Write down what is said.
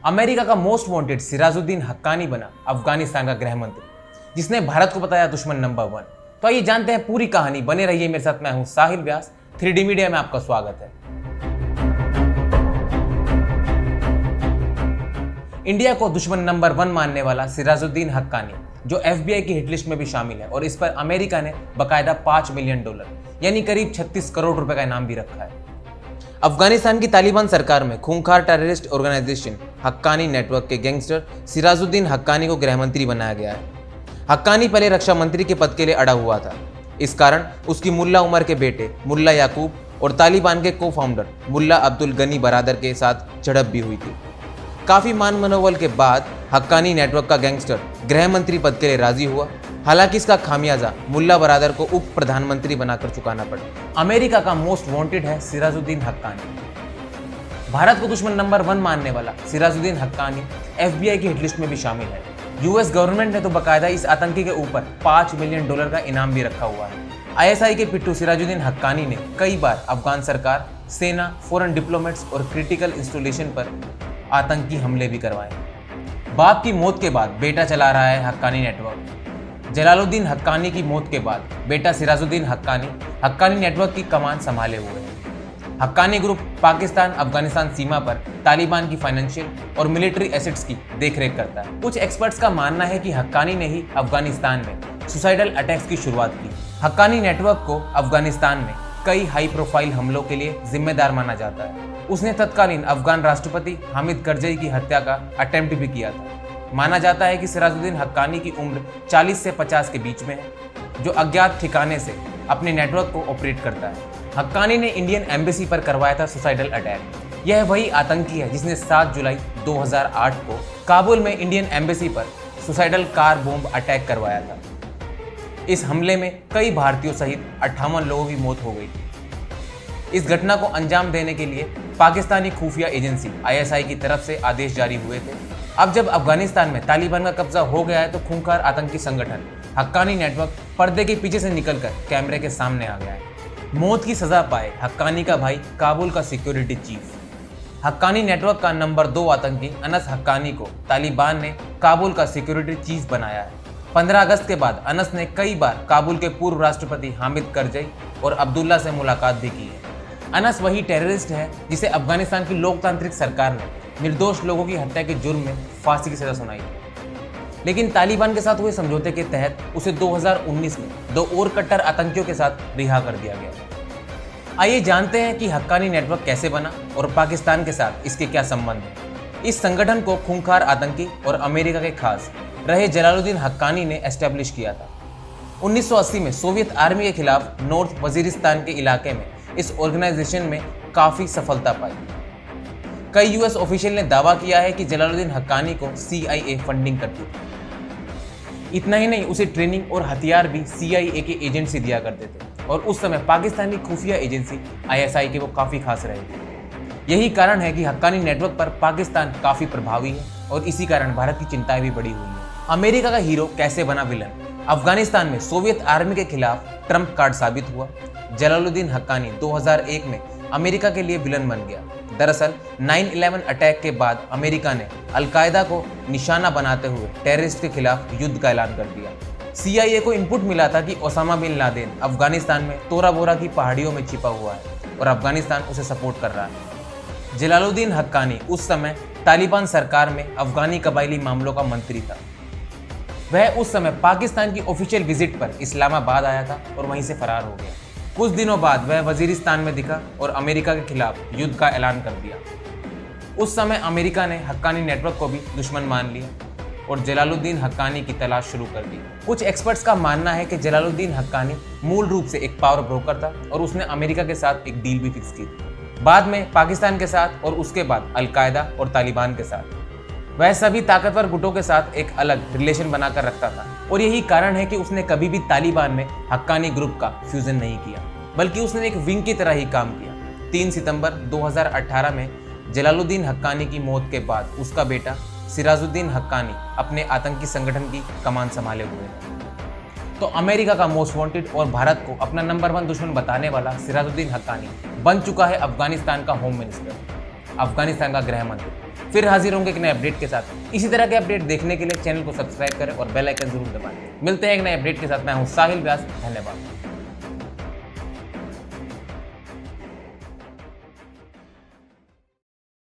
America का most wanted Sirajuddin Haqqani बना अफगानिस्तान का गृह मंत्री, जिसने भारत को बताया दुश्मन नंबर 1। तो आइए जानते हैं पूरी कहानी। बने रहिए मेरे साथ। मैं हूं साहिल व्यास, 3D मीडिया में आपका स्वागत है। इंडिया को दुश्मन नंबर 1 मानने वाला सिराजुद्दीन हक्कानी, जो FBI की हिटलिस्ट में भी शामिल है, और इस पर अमेरिका ने बकायदा $5 मिलियन यानी करीब 36 करोड़ रुपए का इनाम भी रखा है। अफगानिस्तान की तालिबान सरकार में खूंखार टेररिस्ट ऑर्गेनाइजेशन हक्कानी नेटवर्क के गैंगस्टर सिराजुद्दीन हक्कानी को गृहमंत्री बनाया गया है। हक्कानी पहले रक्षा मंत्री के पद के लिए अड़ा हुआ था। इस कारण उसकी मुल्ला उमर के बेटे मुल्ला याकूब और तालिबान के को फाउंडर मुल्ला अब्दुल गनी बरादर के साथ झड़प भी हुई थी। काफी मान मनोबल के बाद हक्कानी नेटवर्क का गैंगस्टर गृह मंत्री पद के लिए राजी हुआ। हालांकि इसका खामियाजा मुल्ला बरादर को उप प्रधानमंत्री बनाकर चुकाना पड़ा। अमेरिका का मोस्ट वांटेड है सिराजुद्दीन हक्कानी। भारत को दुश्मन नंबर 1 मानने वाला सिराजुद्दीन हक्कानी FBI की हिटलिस्ट में भी शामिल है। US गवर्नमेंट ने तो बकायदा इस आतंकी के ऊपर $5 मिलियन का इनाम भी रखा हुआ है। ISI के पिट्ठू सिराजुद्दीन हक्कानी ने कई बार अफगान सरकार, सेना, फॉरेन डिप्लोमेट्स और क्रिटिकल इंस्टॉलेशन पर आतंकी हमले भी करवाए। बाप की मौत के बाद बेटा चला रहा है हक्कानी नेटवर्क। जलालुद्दीन हक्कानी की मौत के बाद बेटा सिराजुद्दीन हक्कानी नेटवर्क की कमान संभाले हुए हैं। हक्कानी ग्रुप पाकिस्तान अफगानिस्तान सीमा पर तालिबान की फाइनेंशियल और मिलिट्री एसेट्स की देखरेख करता है। कुछ एक्सपर्ट्स का मानना है कि हक्कानी ने ही अफगानिस्तान में सुसाइडल अटैक्स की शुरुआत की। हक्कानी नेटवर्क को अफगानिस्तान में कई हाई प्रोफाइल हमलों के लिए जिम्मेदार माना जाता है। उसने तत्कालीन अफगान राष्ट्रपति हामिद करजई की हत्या का अटेम्प्ट भी किया था। माना जाता है कि सिराजुद्दीन हक्कानी की उम्र 40 से 50 के बीच में है, जो अज्ञात ठिकाने से अपने नेटवर्क को ऑपरेट करता है। हक्कानी ने इंडियन एम्बेसी पर करवाया था सुसाइडल अटैक। यह वही आतंकी है जिसने 7 जुलाई 2008 को काबुल में इंडियन एम्बेसी पर सुसाइडल कार बॉम्ब अटैक करवाया था। इस हमले में कई भारतीयों सहित 58 लोगों की मौत हो गई थी। इस घटना को अंजाम देने के लिए पाकिस्तानी खुफिया एजेंसी ISI की तरफ से आदेश जारी हुए थे। अब जब अफगानिस्तान में तालिबान का कब्जा हो गया है, तो खूंखार आतंकी संगठन हक्कानी नेटवर्क पर्दे के पीछे से निकलकर कैमरे के सामने आ गया है। मौत की सजा पाए हक्कानी का भाई काबुल का सिक्योरिटी चीफ। हक्कानी नेटवर्क का नंबर 2 आतंकी अनस हक्कानी को तालिबान ने काबुल का सिक्योरिटी चीफ बनाया है। 15 अगस्त के बाद अनस ने कई बार काबुल के पूर्व राष्ट्रपति हामिद करजई और अब्दुल्ला से मुलाकात भी की है। अनस वही टेररिस्ट है जिसे अफगानिस्तान की लोकतांत्रिक सरकार ने निर्दोष लोगों की हत्या के जुर्म में फांसी की सजा सुनाई थी। लेकिन तालिबान के साथ हुए समझौते के तहत उसे 2019 में 2 और कट्टर आतंकियों के साथ रिहा कर दिया गया। आइए जानते हैं कि हक्कानी नेटवर्क कैसे बना और पाकिस्तान के साथ इसके क्या संबंध है। इस संगठन को खूंखार आतंकी और अमेरिका के खास रहे जलालुद्दीन हक्कानी ने एस्टेब्लिश किया था। 1980 में सोवियत आर्मी के खिलाफ नॉर्थ वजीरिस्तान के इलाके में इस ऑर्गेनाइजेशन में काफी सफलता पाई। कई US ऑफिशियल ने दावा किया है कि जलालुद्दीन हक्कानी को CIA फंडिंग करती थी। इतना ही नहीं, उसे ट्रेनिंग और हथियार भी CIA के एजेंट से दिया करते थे, और उस समय पाकिस्तानी खुफिया एजेंसी ISI के वो काफी खास रहे थे। यही कारण है कि हक्कानी नेटवर्क पर पाकिस्तान काफी प्रभावी है, और इसी कारण भारत की चिंताएं भी बढ़ी हुई है। अमेरिका का हीरो कैसे बना विलन? अफगानिस्तान में सोवियत आर्मी के खिलाफ ट्रम्प कार्ड साबित हुआ। जलालुद्दीन हक्कानी 2001 में अमेरिका के लिए विलन बन गया। दरअसल 9/11 अटैक के बाद अमेरिका ने अलकायदा को निशाना बनाते हुए टेररिस्ट के खिलाफ युद्ध का ऐलान कर दिया। CIA को इनपुट मिला था कि ओसामा बिन लादेन अफगानिस्तान में तोरा बोरा की पहाड़ियों में छिपा हुआ है और अफगानिस्तान उसे सपोर्ट कर रहा है। जलालुद्दीन हक्कानी उस समय तालिबान सरकार में अफगानी कबायली मामलों का मंत्री था। वह उस समय पाकिस्तान की ऑफिशियल विजिट पर इस्लामाबाद आया था और वहीं से फरार हो गया। कुछ दिनों बाद वह वजीरिस्तान में दिखा और अमेरिका के खिलाफ युद्ध का ऐलान कर दिया। उस समय अमेरिका ने हक्कानी नेटवर्क को भी दुश्मन मान लिया और जलालुद्दीन हक्कानी की तलाश शुरू कर दी। कुछ एक्सपर्ट्स का मानना है कि जलालुद्दीन हक्कानी मूल रूप से एक पावर ब्रोकर था और उसने अमेरिका के साथ एक डील भी फिक्स की थी। बाद में पाकिस्तान के साथ और उसके बाद अलकायदा और तालिबान के साथ। वह सभी ताकतवर गुटों के साथ एक अलग रिलेशन बनाकर रखता था, और यही कारण है कि उसने कभी भी तालिबान में हक्कानी ग्रुप का फ्यूजन नहीं किया, बल्कि उसने एक विंग की तरह ही काम किया। 3 सितंबर 2018 में जलालुद्दीन हक्कानी की मौत के बाद उसका बेटा सिराजुद्दीन हक्कानी अपने आतंकी संगठन की कमान संभाले हुए हैं। तो अमेरिका का मोस्ट वांटेड और भारत को अपना नंबर 1 दुश्मन बताने वाला सिराजुद्दीन हक्कानी बन चुका है अफगानिस्तान का होम मिनिस्टर, अफगानिस्तान का गृह मंत्री। फिर हाजिर होंगे एक नए अपडेट के साथ। इसी तरह के अपडेट देखने के लिए चैनल को सब्सक्राइब करें और बेल आइकन जरूर दबाएं। मिलते हैं एक नए अपडेट के साथ। मैं हूं साहिल व्यास, धन्यवाद।